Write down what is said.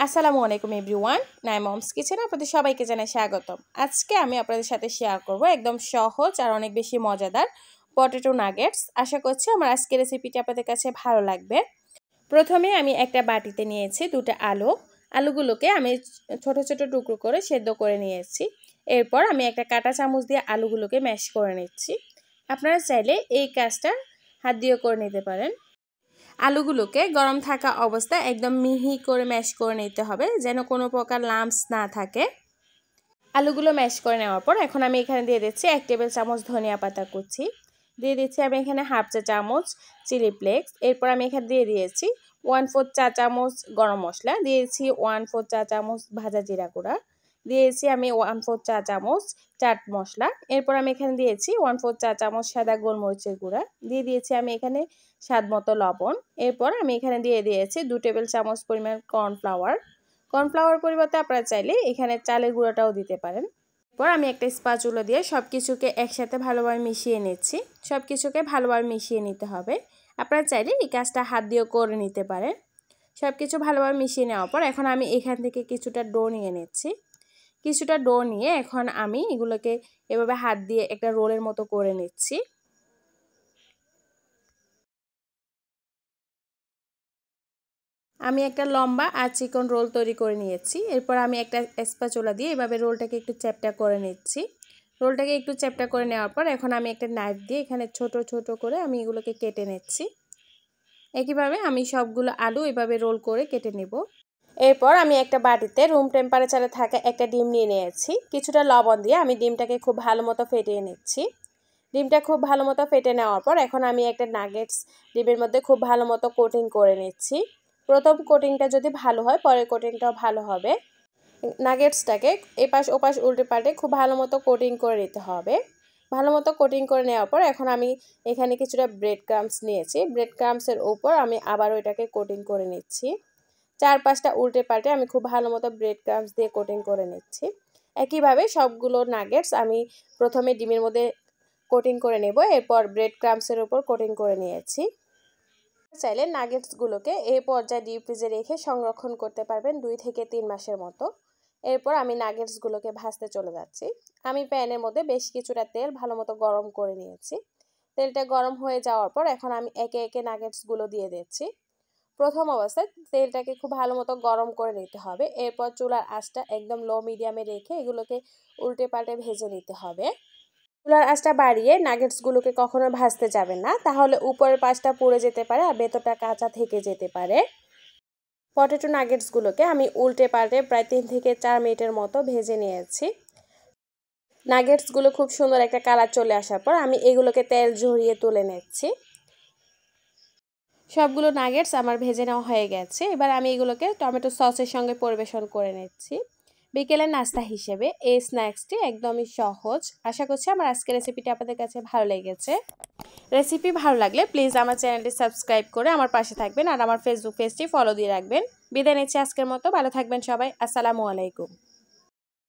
আসসালামু আলাইকুম everyone, Naima moms কিচেনে আপনাদের সবাইকে জানাই স্বাগতম। আজকে আমি আপনাদের সাথে শেয়ার করব একদম সহজ আর অনেক বেশি মজাদার পটেটো নাগেটস। আশা করছি আমার আজকের রেসিপিটি আপনাদের কাছে ভালো লাগবে। প্রথমে আমি একটা বাটিতে নিয়েছি দুটো আলুগুলোকে আমি ছোট ছোট টুকরো করে সেদ্ধ করে নিয়েছি। এরপর আমি একটা কাঁটা চামচ দিয়ে আলুগুলোকে ম্যাশ করে নিচ্ছি। আপনারা চাইলে এই কাজটা হাত দিয়েও করে নিতে পারেন। আলুগুলোকে গরম থাকা অবস্থায় একদম মিহি করে ম্যাশ করে নিতে হবে, যেন কোনো প্রকার লাম্পস না থাকে। আলুগুলো ম্যাশ করে নেওয়ার পর এখন আমি এখানে দিয়ে দিচ্ছি 1 টেবিল চামচ ধনিয়া পাতা কুচি, দিয়ে দিচ্ছি আমি এখানে হাফ চা চামচ চিলি ফ্লেক্স। এরপর আমি এখানে দিয়ে দিয়েছি 1/4 চা চামচ গরম মশলা, দিয়েছি 1/4 চা চামচ ভাজা জিরা গুঁড়া, দিয়েছি আমি 1/4 চা চামচ চাট মশলা। এরপর আমি এখানে দিয়েছি 1/4 চা চামচ সাদা গোলমরিচের গুঁড়া, দিয়ে দিয়েছি আমি এখানে স্বাদ মতো লবণ। এরপর আমি এখানে দিয়ে দিয়েছি 2 টেবিল চামচ পরিমাণ কর্নফ্লাওয়ার পরিবর্তে আপনারা চাইলে এখানে চালের গুঁড়াটাও দিতে পারেন। এরপর আমি একটা স্প্যাচুলা দিয়ে সব কিছুকে একসাথে ভালোভাবে মিশিয়ে নিচ্ছি। সব কিছুকে ভালোভাবে মিশিয়ে নিতে হবে। আপনারা চাইলে এই কাজটা হাত দিয়েও করে নিতে পারেন। সব কিছু ভালোভাবে মিশিয়ে নেওয়ার পর এখন আমি এখান থেকে কিছুটা ডো নিয়ে নিচ্ছি। কিছুটা ডো নিয়ে এখন আমি এগুলোকে এভাবে হাত দিয়ে একটা রোলের মতো করে নিচ্ছি। আমি একটা লম্বা আর চিকন রোল তৈরি করে নিয়েছি। এরপর আমি একটা স্প্যাচুলা দিয়ে এভাবে রোলটাকে একটু চ্যাপ্টা করে নিচ্ছি। রোলটাকে একটু চ্যাপ্টা করে নেওয়ার পর এখন আমি একটা নাইফ দিয়ে এখানে ছোট ছোট করে আমি এগুলোকে কেটে নিচ্ছি। একইভাবে আমি সবগুলো আলু এভাবে রোল করে কেটে নেব। এরপর আমি একটা বাটিতে রুম টেম্পারেচারে থাকা একটা ডিম নিয়ে নিয়েছি। কিছুটা লবণ দিয়ে আমি ডিমটাকে খুব ভালো মতো ফেটিয়ে নিচ্ছি। ডিমটা খুব ভালো মতো ফেটে নেওয়ার পর এখন আমি একটা নাগেটস ডিমের মধ্যে খুব ভালো মতো কোটিং করে নিচ্ছি। প্রথম কোটিংটা যদি ভালো হয় পরের কোটিংটাও ভালো হবে। নাগেটসটাকে এপাশ ওপাশ উল্টে পাল্টে খুব ভালো মতো কোটিং করে নিতে হবে। ভালো মতো কোটিং করে নেওয়ার পর এখন আমি এখানে কিছুটা ব্রেড ক্রাম্বস নিয়েছি। ব্রেড ক্রাম্বসের উপর আমি আবারও এটাকে কোটিং করে নিচ্ছি। 4-5টা উল্টে পাল্টে আমি খুব ভালো মতো ব্রেড ক্রাম্বস দিয়ে কোটিং করে নিচ্ছি। একইভাবে সবগুলো নাগেটস আমি প্রথমে ডিমের মধ্যে কোটিং করে নেব, এরপর ব্রেড ক্রাম্বসের উপর কোটিং করে নিয়েছি। চাইলে নাগেটসগুলোকে এই পর্যায়ে ডিপ ফ্রিজে রেখে সংরক্ষণ করতে পারবেন 2 থেকে 3 মাসের মতো। এরপর আমি নাগেটসগুলোকে ভাজতে চলে যাচ্ছি। আমি প্যানের মধ্যে বেশ কিছুটা তেল ভালো মতো গরম করে নিয়েছি। তেলটা গরম হয়ে যাওয়ার পর এখন আমি একে একে নাগেটসগুলো দিয়ে দিচ্ছি। প্রথম অবস্থায় তেলটাকে খুব ভালো মতো গরম করে নিতে হবে। এরপর চুলার আঁচটা একদম লো মিডিয়ামে রেখে এগুলোকে উল্টে পাল্টে ভেজে নিতে হবে। চুলার আঁচটা বাড়িয়ে নাগেটসগুলোকে কখনো ভাজতে যাবেন না, তাহলে উপরের পাশটা পুড়ে যেতে পারে আর ভেতরটা কাঁচা থেকে যেতে পারে। পটেটো নাগেটসগুলোকে আমি উল্টে পাল্টে প্রায় 3 থেকে 4 মিনিটের মতো ভেজে নিয়েছি। নাগেটসগুলো খুব সুন্দর একটা কালার চলে আসার পর আমি এগুলোকে তেল ঝরিয়ে তুলে নিচ্ছি। সবগুলো নাগেটস আমার ভেজে নেওয়া হয়ে গেছে। এবার আমি এগুলোকে টমেটো সসের সঙ্গে পরিবেশন করে নিচ্ছি। বিকেলের নাস্তা হিসেবে এই স্ন্যাক্সটি একদমই সহজ। আশা করছি আমার আজকের রেসিপিটি আপনাদের কাছে ভালো লেগেছে। রেসিপি ভালো লাগলে প্লিজ আমার চ্যানেলটি সাবস্ক্রাইব করে আমার পাশে থাকবেন আর আমার ফেসবুক পেজটি ফলো দিয়ে রাখবেন। বিদায় নিচ্ছি আজকের মতো। ভালো থাকবেন সবাই। আসসালামু আলাইকুম।